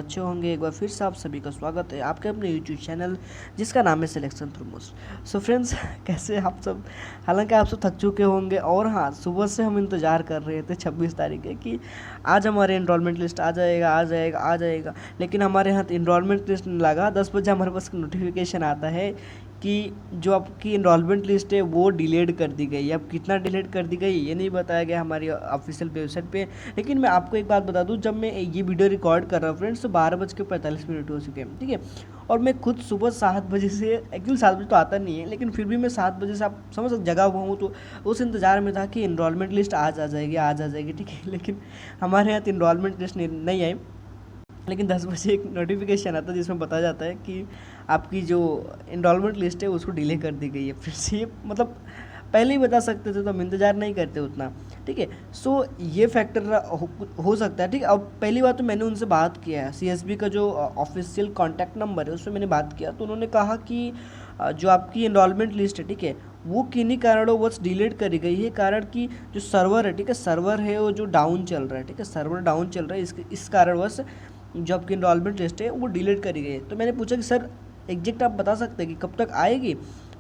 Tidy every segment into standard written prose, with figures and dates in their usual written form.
अच्छे होंगे। एक बार फिर से आप सभी का स्वागत है आपके अपने यूट्यूब चैनल जिसका नाम है selection through most. So friends, कैसे आप सब? हालांकि आप सब थक चुके होंगे और हाँ, सुबह से हम इंतज़ार कर रहे थे 26 तारीख है कि आज हमारे इनरोलमेंट लिस्ट आ जाएगा आ जाएगा आ जाएगा। लेकिन हमारे यहाँ इनरोलमेंट लिस्ट नहीं लगा। 10 बजे हमारे पास नोटिफिकेशन आता है कि जो आपकी इनरोलमेंट लिस्ट है वो डिलीट कर दी गई। अब कितना डिलीट कर दी गई ये नहीं बताया गया हमारी ऑफिशियल वेबसाइट पे। लेकिन मैं आपको एक बात बता दूं, जब मैं ये वीडियो रिकॉर्ड कर रहा हूँ फ्रेंड्स, तो 12:45 हो चुके हैं, ठीक है। और मैं खुद सुबह 7 बजे से, एक्चुअली 7 बजे तो आता नहीं है, लेकिन फिर भी मैं 7 बजे से, आप समझ सकते, जगा हुआ हूँ। तो उस इंतज़ार में था कि इनरोलमेंट लिस्ट आज आ जाएगी आज आ जाएगी, ठीक है। लेकिन हमारे यहाँ इनरोलमेंट लिस्ट नहीं आई। लेकिन 10 बजे एक नोटिफिकेशन आता है जिसमें बताया जाता है कि आपकी जो इनरोलमेंट लिस्ट है उसको डिले कर दी गई है। फिर से ये मतलब पहले ही बता सकते थे तो हम इंतज़ार नहीं करते उतना, ठीक है। सो ये फैक्टर हो सकता है, ठीक है। अब पहली बात तो मैंने उनसे बात किया है, सीएसबी का जो ऑफिशियल कॉन्टैक्ट नंबर है उसमें मैंने बात किया, तो उन्होंने कहा कि जो आपकी इनरोलमेंट लिस्ट है, ठीक है, वो किन्हीं कारणोंवश डिलीट करी गई है। कारण कि जो सर्वर है, ठीक है, सर्वर है वो जो डाउन चल रहा है, ठीक है, सर्वर डाउन चल रहा है, इस कारणवश जो आपकी इनरोलमेंट लिस्ट है वो डिलीट करी गई है। तो मैंने पूछा कि सर एग्जैक्ट आप बता सकते हैं कि कब तक आएगी?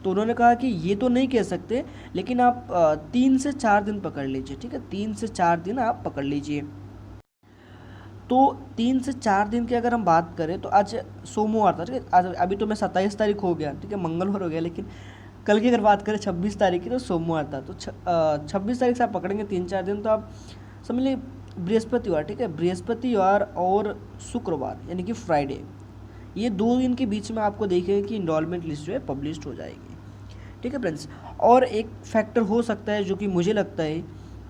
तो उन्होंने कहा कि ये तो नहीं कह सकते, लेकिन आप 3 से 4 दिन पकड़ लीजिए, ठीक है, 3 से 4 दिन आप पकड़ लीजिए। तो 3 से 4 दिन की अगर हम बात करें तो आज सोमवार था, ठीक है, आज अभी तो मैं 27 तारीख हो गया, ठीक है, मंगलवार हो गया, लेकिन कल की अगर बात करें 26 तारीख की तो सोमवार था। तो 26 तारीख से आप पकड़ेंगे 3-4 दिन, तो आप समझ लीजिए बृहस्पतिवार, ठीक है, बृहस्पतिवार और शुक्रवार यानी कि फ्राइडे, ये 2 दिन के बीच में आपको देखेंगे कि इनरोलमेंट लिस्ट जो है पब्लिश हो जाएगी, ठीक है फ्रेंड्स। और एक फैक्टर हो सकता है जो कि मुझे लगता है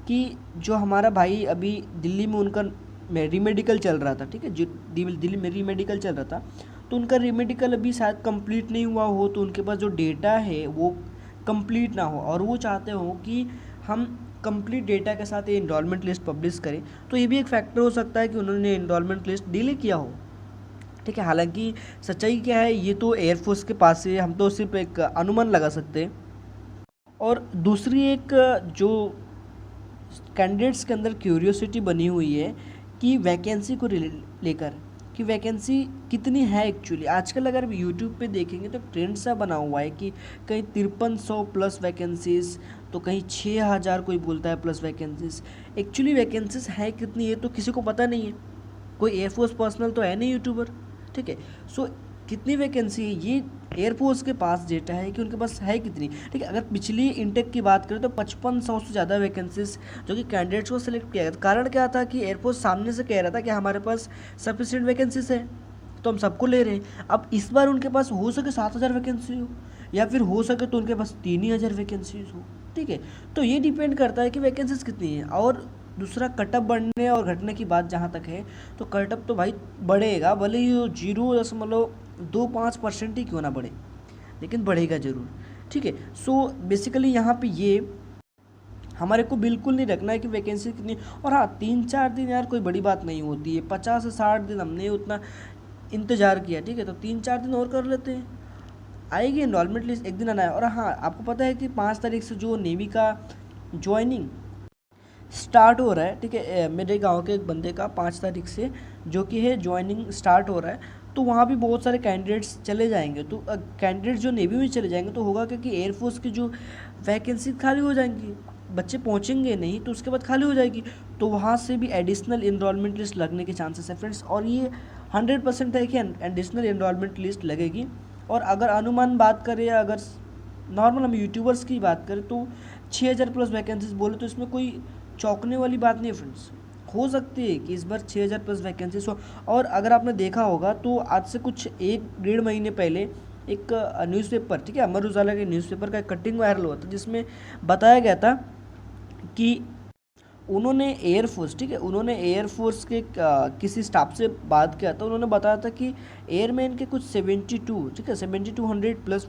कि जो हमारा भाई अभी दिल्ली में उनका रीमेडिकल चल रहा था, ठीक है, जो दिल्ली में रीमेडिकल चल रहा था, तो उनका रीमेडिकल अभी शायद कंप्लीट नहीं हुआ हो, तो उनके पास जो डेटा है वो कंप्लीट ना हो, और वो चाहते हो कि हम कंप्लीट डेटा के साथ ये इनरोलमेंट लिस्ट पब्लिश करें। तो ये भी एक फैक्टर हो सकता है कि उन्होंने इनरोलमेंट लिस्ट डिले किया हो, ठीक है। हालांकि सच्चाई क्या है ये तो एयरफोर्स के पास है, हम तो सिर्फ एक अनुमान लगा सकते हैं। और दूसरी एक जो कैंडिडेट्स के अंदर क्यूरियोसिटी बनी हुई है कि वैकेंसी को लेकर, कि वैकेंसी कितनी है एक्चुअली। आजकल अगर यूट्यूब पे देखेंगे तो ट्रेंड सा बना हुआ है कि कहीं 5300 प्लस वैकेंसीज़, तो कहीं 6000 कोई बोलता है प्लस वैकेंसीज़। एक्चुअली वैकेंसीज है कितनी है तो किसी को पता नहीं है, कोई एयरफोर्स पर्सनल तो है नहीं यूट्यूबर, ठीक है। सो कितनी वैकेंसी है ये एयरफोर्स के पास डेटा है कि उनके पास है कितनी, ठीक है। अगर पिछली इंटेक की बात करें तो 5500 से ज़्यादा वैकेंसीज जो कि कैंडिडेट्स को सिलेक्ट किया गया। कारण क्या था कि एयरफोर्स सामने से कह रहा था कि हमारे पास सफिशिएंट वैकेंसीज है तो हम सबको ले रहे हैं। अब इस बार उनके पास हो सके 7000 वैकेंसी हो, या फिर हो सके तो उनके पास 3000 वैकेंसीज हो, ठीक है। तो ये डिपेंड करता है कि वैकेंसीज कितनी है। और दूसरा कटअप बढ़ने और घटने की बात जहाँ तक है, तो कटअप तो भाई बढ़ेगा, भले ही 0.25% ही क्यों ना बढ़े, लेकिन बढ़ेगा ज़रूर, ठीक है। सो बेसिकली यहाँ पे ये हमारे को बिल्कुल नहीं रखना है कि वैकेंसी कितनी। और हाँ, 3-4 दिन यार कोई बड़ी बात नहीं होती है, 50 से 60 दिन हमने उतना इंतज़ार किया, ठीक है, तो 3-4 दिन और कर लेते हैं, आएगी इनरोलमेंट लिस्ट एक दिन आना है। और हाँ, आपको पता है कि 5 तारीख से जो नेवी का ज्वाइनिंग स्टार्ट हो रहा है, ठीक है, मेरे गांव के एक बंदे का 5 तारीख से जो कि है ज्वाइनिंग स्टार्ट हो रहा है। तो वहाँ भी बहुत सारे कैंडिडेट्स चले जाएंगे, तो कैंडिडेट जो नेवी में चले जाएंगे तो होगा क्योंकि एयरफोर्स की जो वैकेंसी खाली हो जाएंगी, बच्चे पहुँचेंगे नहीं तो उसके बाद खाली हो जाएगी, तो वहाँ से भी एडिशनल इनरोलमेंट लिस्ट लगने के चांसेस है फ्रेंड्स। और ये 100% है कि एडिशनल इनरोलमेंट लिस्ट लगेगी। और अगर अनुमान बात करें या अगर नॉर्मल हम यूट्यूबर्स की बात करें तो 6000 प्लस वैकेंसीज बोले तो इसमें कोई चौंकने वाली बात नहीं है फ्रेंड्स। हो सकती है कि इस बार 6000 प्लस वैकेंसीज हो। और अगर आपने देखा होगा तो आज से कुछ 1-1.5 महीने पहले एक न्यूज़पेपर, ठीक है, अमर उजाला के न्यूज़पेपर का कटिंग वायरल हुआ था जिसमें बताया गया था कि उन्होंने एयरफोर्स, ठीक है, उन्होंने एयरफोर्स के किसी स्टाफ से बात किया था, उन्होंने बताया था कि एयरमैन के कुछ 72, ठीक है, 7200 प्लस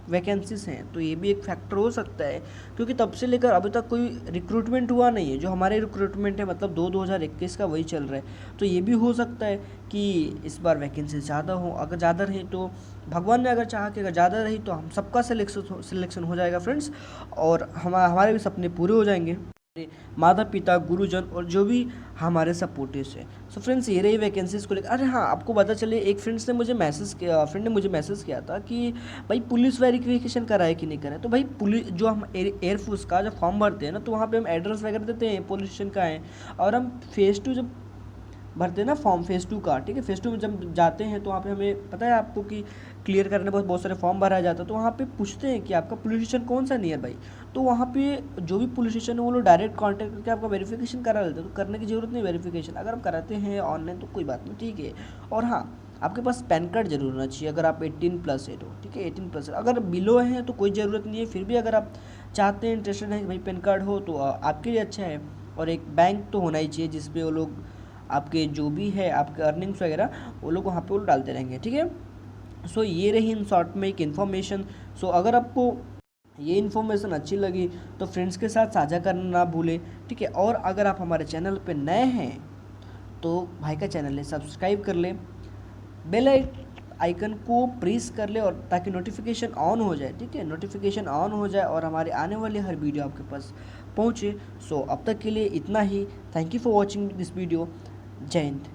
वैकेंसीज हैं। तो ये भी एक फैक्टर हो सकता है क्योंकि तब से लेकर अभी तक कोई रिक्रूटमेंट हुआ नहीं है। जो हमारे रिक्रूटमेंट है मतलब 2021 का वही चल रहा है। तो ये भी हो सकता है कि इस बार वैकेंसी ज़्यादा हो। अगर ज़्यादा रही तो भगवान ने अगर चाहा कि अगर ज़्यादा रही तो हम सबका सिलेक्शन हो जाएगा फ्रेंड्स, और हमारे भी सपने पूरे हो जाएंगे। माता पिता, गुरुजन और जो भी हमारे सपोर्टिव्स हैं। सो फ्रेंड्स, ये रही वैकेंसीज़ को लेकर। अरे हाँ, आपको पता चले, एक फ्रेंड ने मुझे मैसेज किया था कि भाई पुलिस वेरिफिकेशन कराए कि नहीं कराए। तो भाई पुलिस जो हम एयरफोर्स का जब फॉर्म भरते हैं ना, तो वहाँ पे हम एड्रेस वगैरह देते हैं पुलिस स्टेशन का है, और हम फेज़ 2 जब भरते हैं ना फॉर्म फेज़ 2 का, ठीक है, फेज़ 2 में जब जाते हैं तो वहाँ पे हमें पता है आपको कि क्लियर करने बहुत बहुत सारे फॉर्म भरा जाता है। तो वहाँ पे पूछते हैं कि आपका पुलिस स्टेशन कौन सा नियर बाई। तो वहाँ पे जो भी पुलिस स्टेशन है वो लोग डायरेक्ट कांटेक्ट करके आपका वेरिफिकेशन करा लेते हैं। तो करने की ज़रूरत नहीं वेरिफिकेशन, अगर हम कराते हैं ऑनलाइन तो कोई बात नहीं, ठीक है। और हाँ, आपके पास पैन कार्ड जरूर होना चाहिए अगर आप 18+ है तो, ठीक है, 18+। अगर बिलो हैं तो कोई ज़रूरत नहीं है, फिर भी अगर आप चाहते हैं, इंटरेस्टेड हैं कि भाई पैन कार्ड हो, तो आपके लिए अच्छा है। और एक बैंक तो होना ही चाहिए जिसपे वो लोग आपके जो भी है आपके अर्निंग्स वगैरह वो लोग वहाँ पे वो डालते रहेंगे, ठीक है। सो ये रही इन शॉर्ट में एक इन्फॉर्मेशन। सो अगर आपको ये इन्फॉर्मेशन अच्छी लगी तो फ्रेंड्स के साथ साझा करना ना भूलें, ठीक है। और अगर आप हमारे चैनल पे नए हैं तो भाई का चैनल है सब्सक्राइब कर ले, बेल आइकन को प्रेस कर ले, और ताकि नोटिफिकेशन ऑन हो जाए, ठीक है, नोटिफिकेशन ऑन हो जाए और हमारे आने वाले हर वीडियो आपके पास पहुँचे। सो अब तक के लिए इतना ही। Thank you for watching this video. Jai Hind.